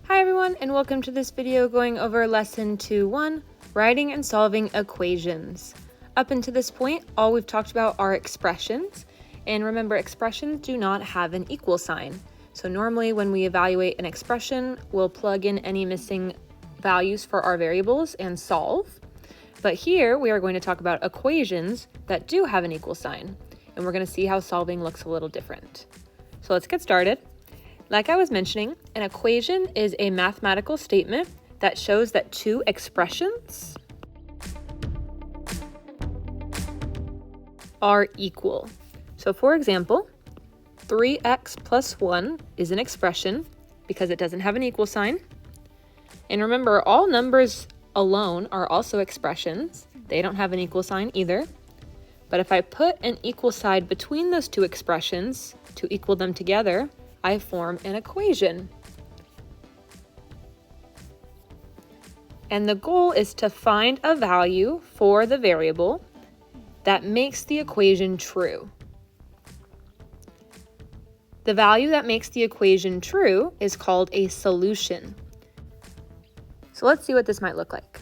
Hi everyone, and welcome to this video going over lesson 2.1, writing and solving equations. Up until this point, all we've talked about are expressions, and remember, expressions do not have an equal sign. So normally when we evaluate an expression, we'll plug in any missing values for our variables and solve. But here we are going to talk about equations that do have an equal sign, and we're going to see how solving looks a little different. So let's get started. Like I was mentioning, an equation is a mathematical statement that shows that two expressions are equal. So for example, 3x plus 1 is an expression because it doesn't have an equal sign. And remember, all numbers alone are also expressions. They don't have an equal sign either. But if I put an equal sign between those two expressions to equal them together, I form an equation. And the goal is to find a value for the variable that makes the equation true. The value that makes the equation true is called a solution. So let's see what this might look like.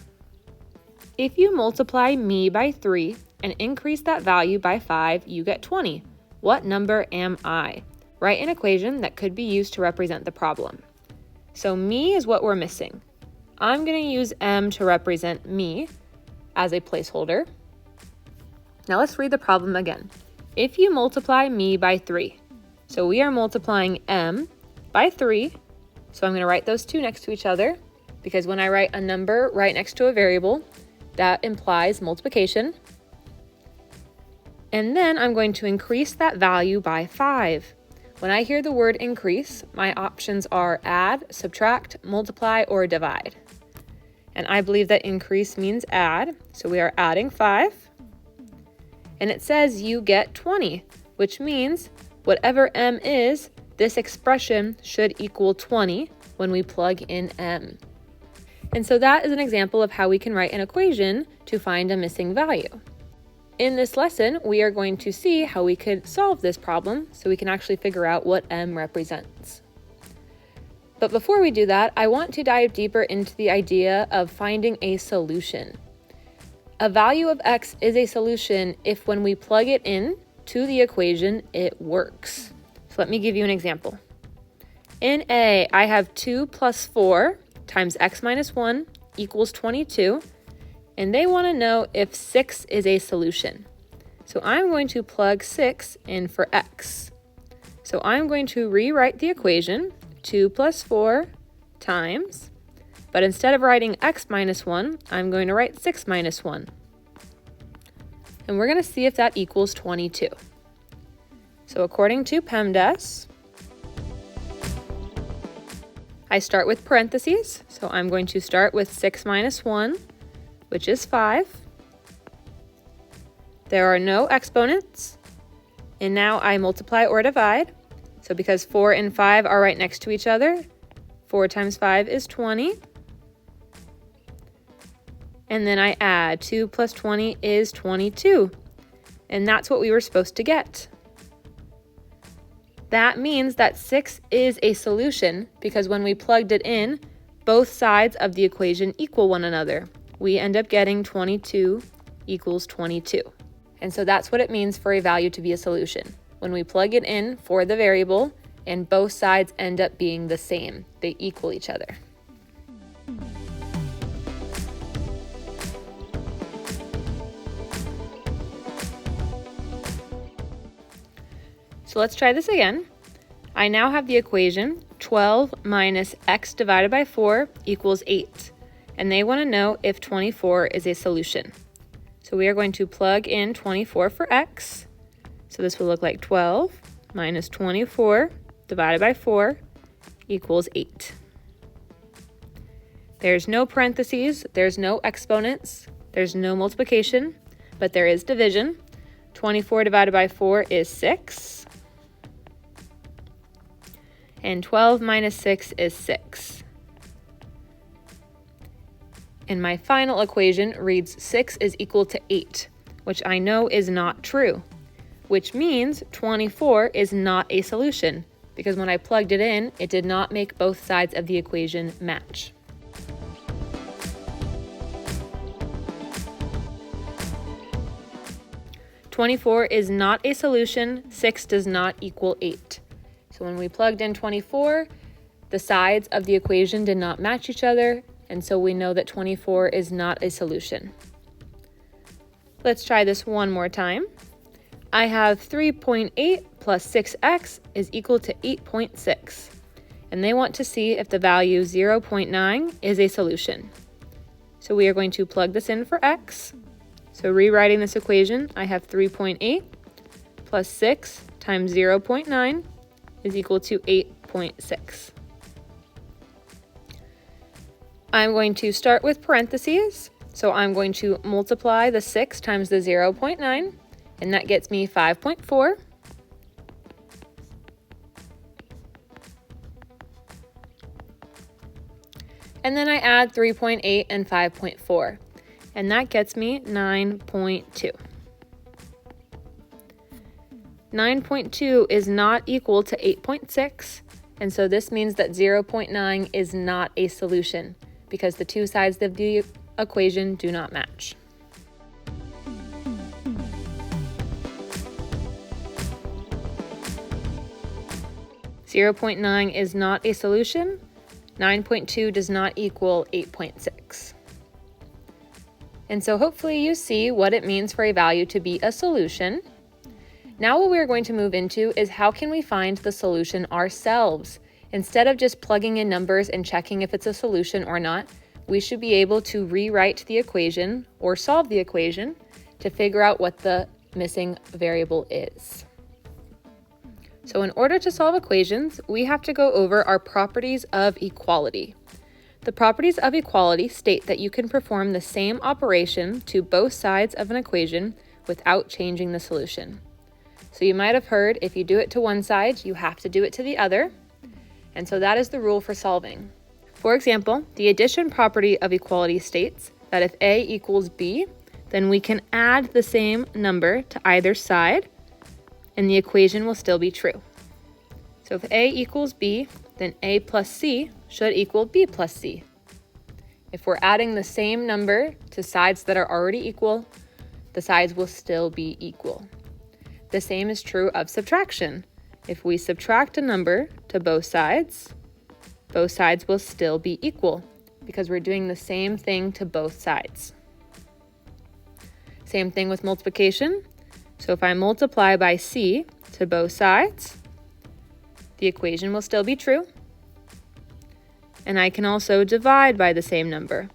If you multiply me by 3 and increase that value by 5, you get 20. What number am I? Write an equation that could be used to represent the problem. So me is what we're missing. I'm going to use m to represent me as a placeholder. Now let's read the problem again. If you multiply me by 3, so we are multiplying m by 3, so I'm going to write those two next to each other, because when I write a number right next to a variable, that implies multiplication. And then I'm going to increase that value by 5. When I hear the word increase, my options are add, subtract, multiply, or divide. And I believe that increase means add, so we are adding 5. And it says you get 20, which means whatever m is, this expression should equal 20 when we plug in m. And so that is an example of how we can write an equation to find a missing value. In this lesson, we are going to see how we could solve this problem so we can actually figure out what m represents. But before we do that, I want to dive deeper into the idea of finding a solution. A value of x is a solution if when we plug it in to the equation, it works. So let me give you an example. In A, I have 2 plus 4 times x minus 1 equals 22. And they want to know if 6 is a solution. So I'm going to plug 6 in for x. So I'm going to rewrite the equation, 2 plus 4 times, but instead of writing x minus 1, I'm going to write 6 minus 1. And we're going to see if that equals 22. So according to PEMDAS, I start with parentheses. So I'm going to start with 6 minus 1, which is 5. There are no exponents. And now I multiply or divide. So because 4 and 5 are right next to each other, 4 times 5 is 20. And then I add 2 plus 20 is 22. And that's what we were supposed to get. That means that 6 is a solution because when we plugged it in, both sides of the equation equal one another. We end up getting 22 equals 22. And so that's what it means for a value to be a solution. When we plug it in for the variable and both sides end up being the same, they equal each other. So let's try this again. I now have the equation 12 minus x divided by 4 equals 8. And they want to know if 24 is a solution. So we are going to plug in 24 for x. So this will look like 12 minus 24 divided by 4 equals 8. There's no parentheses, there's no exponents, there's no multiplication, but there is division. 24 divided by 4 is 6. And 12 minus 6 is 6. And my final equation reads 6 is equal to 8, which I know is not true, which means 24 is not a solution. because when I plugged it in, it did not make both sides of the equation match. "24 is not a solution. 6 does not equal 8. So when we plugged in 24, the sides of the equation did not match each other, and so we know that 24 is not a solution. Let's try this one more time. I have 3.8 plus 6x is equal to 8.6, and they want to see if the value 0.9 is a solution. So we are going to plug this in for x. So rewriting this equation, I have 3.8 plus 6 times 0.9 is equal to 8.6. I'm going to start with parentheses. So I'm going to multiply the 6 times the 0.9, and that gets me 5.4. And then I add 3.8 and 5.4. And that gets me 9.2. 9.2 is not equal to 8.6, and so this means that 0.9 is not a solution because the two sides of the equation do not match. (0.9) is not a solution. 9.2 does not equal 8.6. And so hopefully you see what it means for a value to be a solution. Now what we're going to move into is how can we find the solution ourselves? Instead of just plugging in numbers and checking if it's a solution or not, we should be able to rewrite the equation or solve the equation to figure out what the missing variable is. So in order to solve equations, we have to go over our properties of equality. The properties of equality state that you can perform the same operation to both sides of an equation without changing the solution. So you might have heard if you do it to one side, you have to do it to the other. And so that is the rule for solving. For example, the addition property of equality states that if A equals B, then we can add the same number to either side, and the equation will still be true. So if A equals B, then A plus C should equal B plus C. If we're adding the same number to sides that are already equal, the sides will still be equal. The same is true of subtraction. If we subtract a number to both sides will still be equal because we're doing the same thing to both sides. Same thing with multiplication. So if I multiply by C to both sides, the equation will still be true. And I can also divide by the same number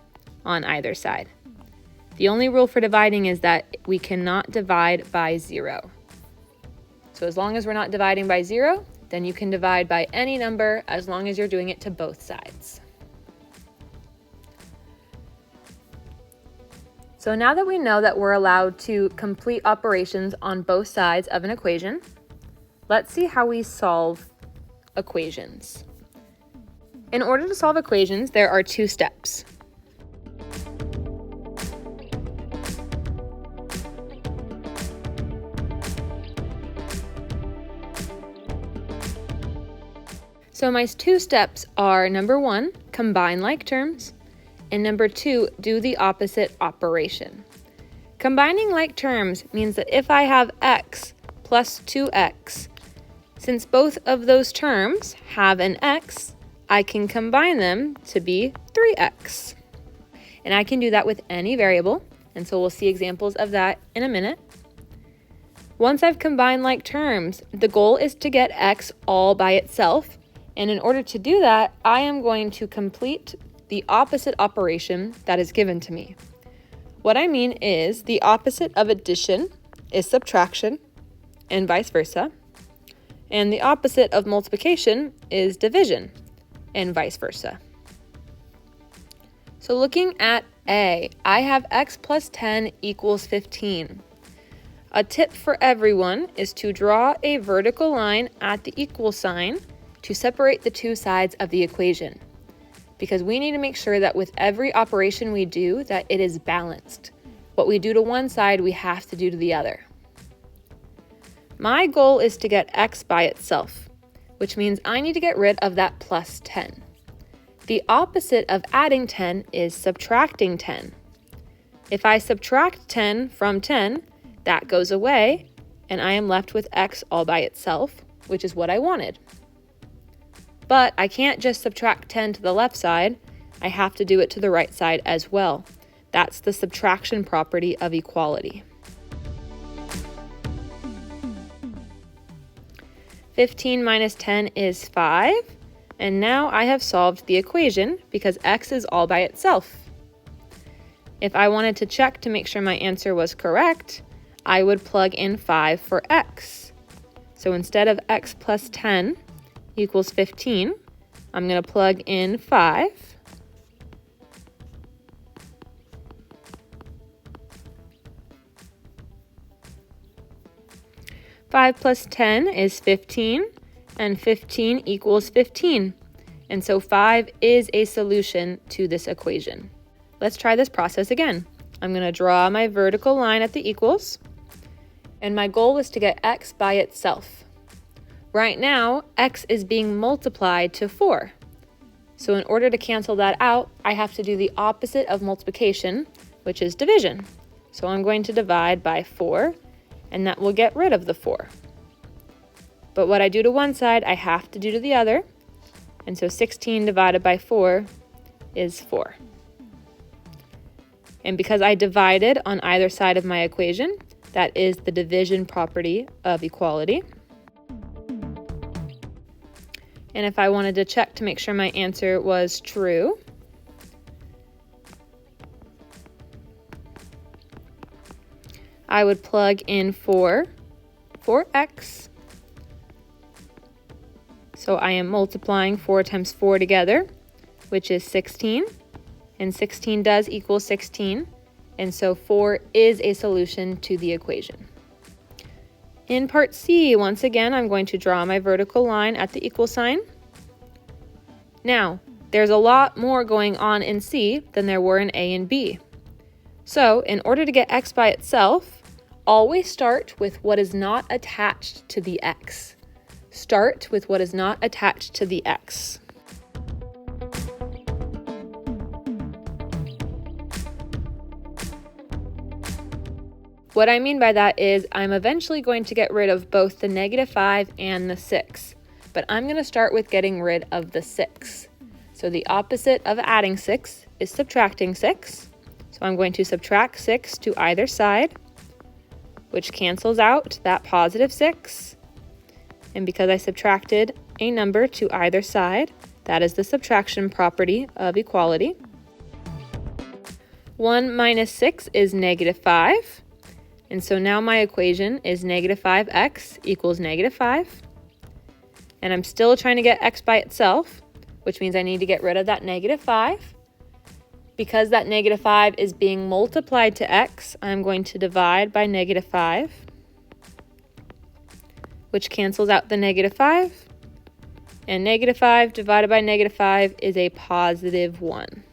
on either side. The only rule for dividing is that we cannot divide by 0. So as long as we're not dividing by 0, then you can divide by any number as long as you're doing it to both sides. So now that we know that we're allowed to complete operations on both sides of an equation, let's see how we solve equations. In order to solve equations, there are 2 steps. So my 2 steps are number 1, combine like terms, and number 2, do the opposite operation. Combining like terms means that if I have x plus 2x, since both of those terms have an x, I can combine them to be 3x. And I can do that with any variable, and so we'll see examples of that in a minute. Once I've combined like terms, the goal is to get x all by itself, and in order to do that, I am going to complete the opposite operation that is given to me. What I mean is the opposite of addition is subtraction, and vice versa, and the opposite of multiplication is division, and vice versa. So looking at A, I have x plus 10 equals 15. A tip for everyone is to draw a vertical line at the equal sign to separate the 2 sides of the equation, because we need to make sure that with every operation we do that it is balanced. What we do to one side, we have to do to the other. My goal is to get x by itself. which means I need to get rid of that plus 10. The opposite of adding 10 is subtracting 10. If I subtract 10 from 10, that goes away, and I am left with x all by itself, which is what I wanted. But I can't just subtract 10 to the left side, I have to do it to the right side as well. That's the subtraction property of equality. 15 minus 10 is 5. And now I have solved the equation because x is all by itself. If I wanted to check to make sure my answer was correct, I would plug in 5 for x. So instead of x plus 10 equals 15, I'm going to plug in 5. Five plus 10 is 15. And 15 equals 15. And so 5 is a solution to this equation. Let's try this process again. I'm going to draw my vertical line at the equals, and my goal is to get x by itself. Right now, x is being multiplied to 4. So in order to cancel that out, I have to do the opposite of multiplication, which is division. So I'm going to divide by 4, and that will get rid of the 4. But what I do to one side, I have to do to the other. And so 16 divided by 4 is 4. And because I divided on either side of my equation, that is the division property of equality. And if I wanted to check to make sure my answer was true, I would plug in 4 for x. So I am multiplying 4 times 4 together, which is 16. And 16 does equal 16. And so 4 is a solution to the equation. In part C, once again, I'm going to draw my vertical line at the equal sign. Now, there's a lot more going on in C than there were in A and B. So in order to get x by itself, always start with what is not attached to the x. Start with what is not attached to the x. What I mean by that is I'm eventually going to get rid of both the -5 and the 6, but I'm going to start with getting rid of the 6. So the opposite of adding 6 is subtracting 6. So I'm going to subtract 6 to either side, which cancels out that positive 6. And because I subtracted a number to either side, that is the subtraction property of equality. 1 minus 6 is -5. And so now my equation is -5x equals -5. And I'm still trying to get x by itself, which means I need to get rid of that -5. Because that -5 is being multiplied to x, I'm going to divide by -5, which cancels out the -5. And -5 divided by -5 is a positive 1.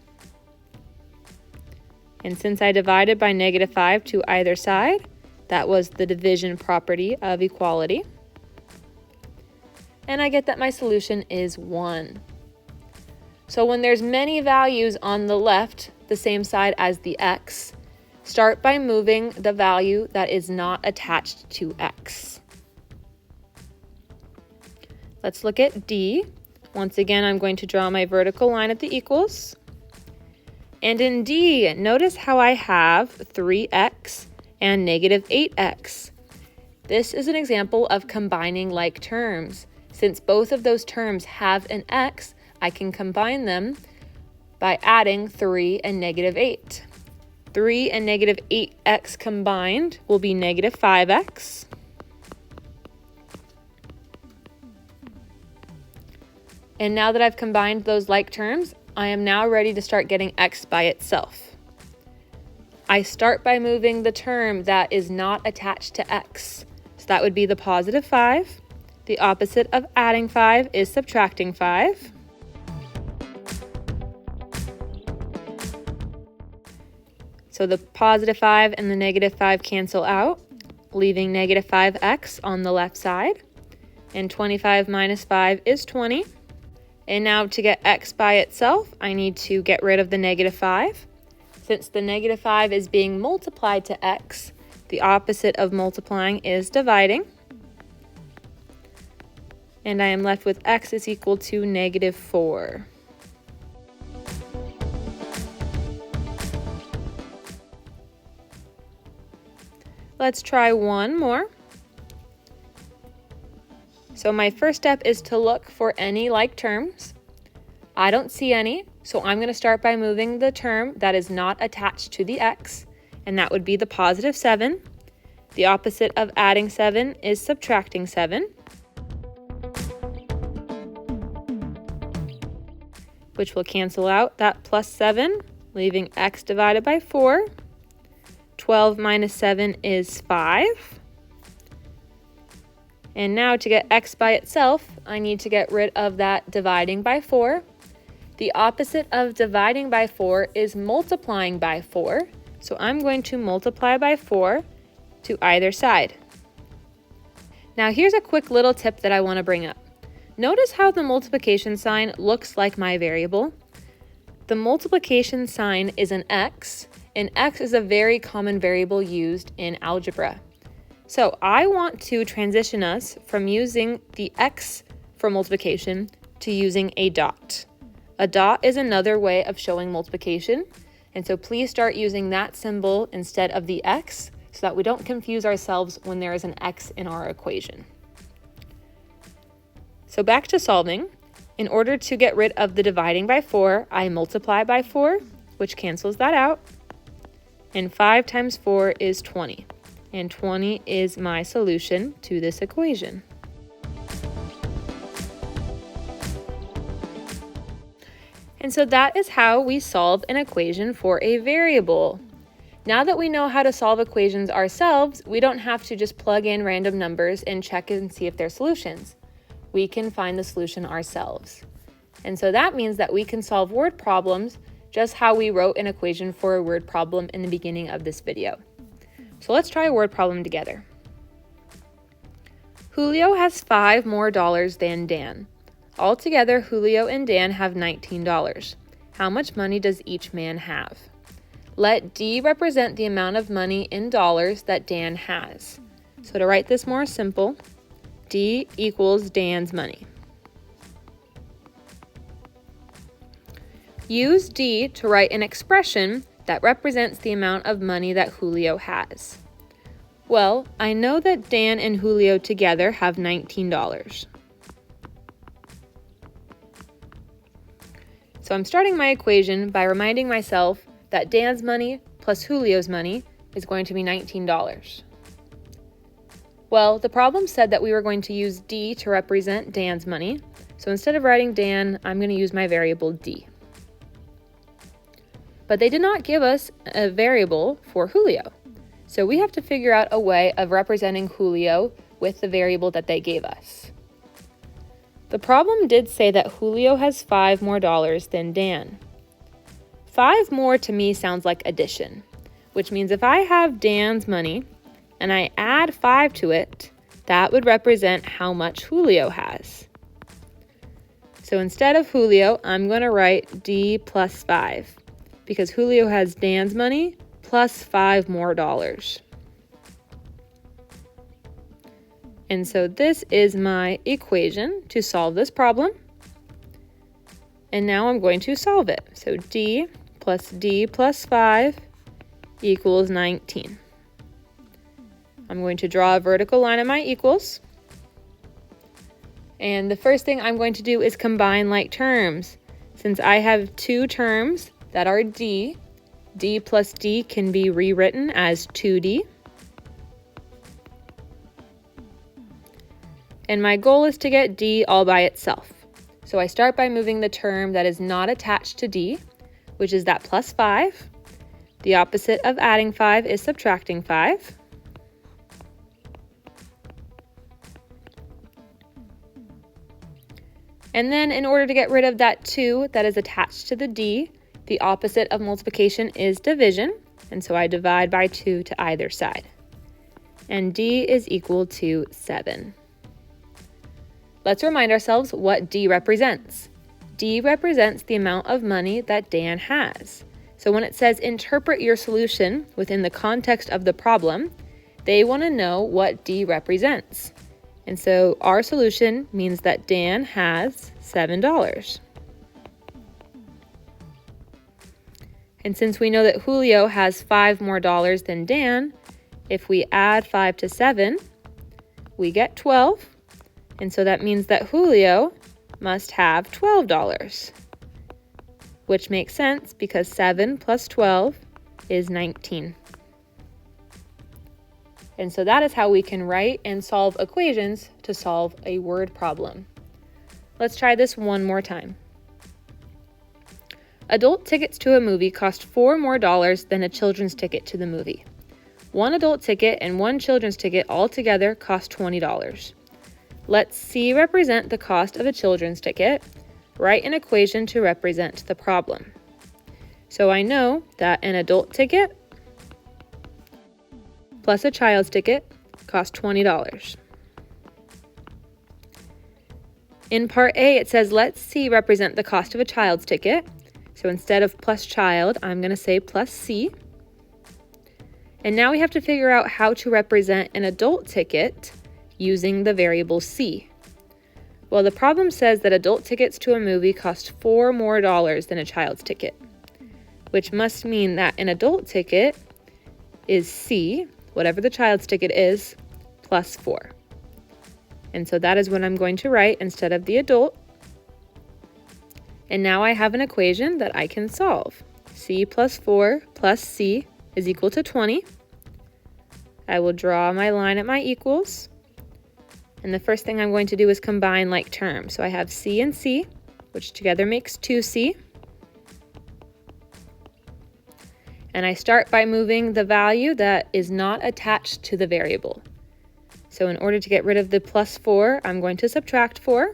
And since I divided by -5 to either side, that was the division property of equality. And I get that my solution is 1. So when there's many values on the left, the same side as the x, start by moving the value that is not attached to x. Let's look at D. Once again, I'm going to draw my vertical line at the equals. And in D, notice how I have 3x and -8x. This is an example of combining like terms. Since both of those terms have an x, I can combine them by adding 3 and -8. 3 and -8x combined will be -5x. And now that I've combined those like terms, I am now ready to start getting x by itself. I start by moving the term that is not attached to x. So that would be the +5. The opposite of adding 5 is subtracting 5. So the +5 and the -5 cancel out, leaving -5x on the left side. And 25 minus 5 is 20. And now to get x by itself, I need to get rid of the negative 5. Since the negative 5 is being multiplied to x, the opposite of multiplying is dividing. And I am left with x is equal to negative 4. Let's try one more. So my first step is to look for any like terms. I don't see any, so I'm going to start by moving the term that is not attached to the x, and that would be the positive 7. The opposite of adding 7 is subtracting 7, which will cancel out that plus 7, leaving x divided by 4. 12 minus 7 is 5. And now to get x by itself, I need to get rid of that dividing by 4. The opposite of dividing by 4 is multiplying by 4. So I'm going to multiply by 4 to either side. Now here's a quick little tip that I want to bring up. Notice how the multiplication sign looks like my variable. The multiplication sign is an x, and x is a very common variable used in algebra. So I want to transition us from using the x for multiplication to using a dot. A dot is another way of showing multiplication, and so please start using that symbol instead of the x so that we don't confuse ourselves when there is an x in our equation. So back to solving. In order to get rid of the dividing by 4, I multiply by 4, which cancels that out. And 5 times 4 is 20. And 20 is my solution to this equation. And so that is how we solve an equation for a variable. Now that we know how to solve equations ourselves, we don't have to just plug in random numbers and check and see if they're solutions. We can find the solution ourselves. And so that means that we can solve word problems just how we wrote an equation for a word problem in the beginning of this video. So let's try a word problem together. Julio has $5 more than Dan. Altogether, Julio and Dan have $19. How much money does each man have? Let D represent the amount of money in dollars that Dan has. So to write this more simple, D equals Dan's money. Use D to write an expression that represents the amount of money that Julio has. Well, I know that Dan and Julio together have $19. So I'm starting my equation by reminding myself that Dan's money plus Julio's money is going to be $19. Well, the problem said that we were going to use D to represent Dan's money. So instead of writing Dan, I'm going to use my variable D. But they did not give us a variable for Julio. So we have to figure out a way of representing Julio with the variable that they gave us. The problem did say that Julio has $5 more than Dan. 5 more to me sounds like addition, which means if I have Dan's money and I add 5 to it, that would represent how much Julio has. So instead of Julio, I'm going to write D plus 5 because Julio has Dan's money plus $5 more. And so this is my equation to solve this problem. And now I'm going to solve it. So D plus 5 equals 19. I'm going to draw a vertical line at my equals. And the first thing I'm going to do is combine like terms. Since I have two terms that are D, D plus D can be rewritten as 2D. And my goal is to get D all by itself. So I start by moving the term that is not attached to D, which is that plus 5. The opposite of adding 5 is subtracting 5. And then in order to get rid of that 2 that is attached to the D, the opposite of multiplication is division. And so I divide by 2 to either side. And D is equal to 7. Let's remind ourselves what D represents. D represents the amount of money that Dan has. So when it says interpret your solution within the context of the problem, they want to know what D represents. And so our solution means that Dan has $7. And since we know that Julio has $5 more than Dan, if we add 5 to 7, we get 12. And so that means that Julio must have $12, which makes sense because 7 plus 12 is 19. And so that is how we can write and solve equations to solve a word problem. Let's try this one more time. Adult tickets to a movie cost $4 more than a children's ticket to the movie. One adult ticket and one children's ticket altogether cost $20. Let C represent the cost of a children's ticket. Write an equation to represent the problem. So I know that an adult ticket plus a child's ticket costs $20. In part A, it says let C represent the cost of a child's ticket. So instead of plus child, I'm going to say plus C. And now we have to figure out how to represent an adult ticket using the variable C. Well, the problem says that adult tickets to a movie cost $4 more than a child's ticket, which must mean that an adult ticket is C, whatever the child's ticket is, plus 4. And so that is what I'm going to write instead of the adult. And now I have an equation that I can solve. C plus 4 plus C is equal to 20. I will draw my line at my equals. And the first thing I'm going to do is combine like terms. So I have C and C, which together makes 2C. And I start by moving the value that is not attached to the variable. So in order to get rid of the plus 4, I'm going to subtract 4.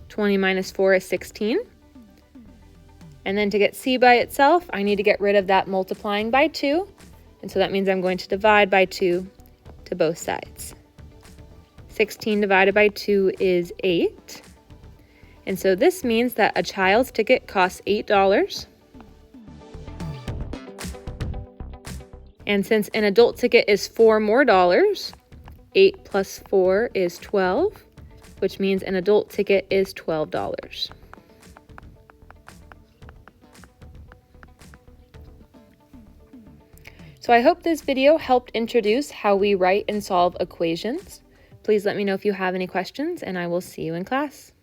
20 minus 4 is 16. And then to get C by itself, I need to get rid of that multiplying by 2. And so that means I'm going to divide by 2 to both sides. 16 divided by 2 is 8. And so this means that a child's ticket costs $8. And since an adult ticket is $4 more, 8 plus 4 is 12, which means an adult ticket is $12. So I hope this video helped introduce how we write and solve equations. Please let me know if you have any questions, and I will see you in class.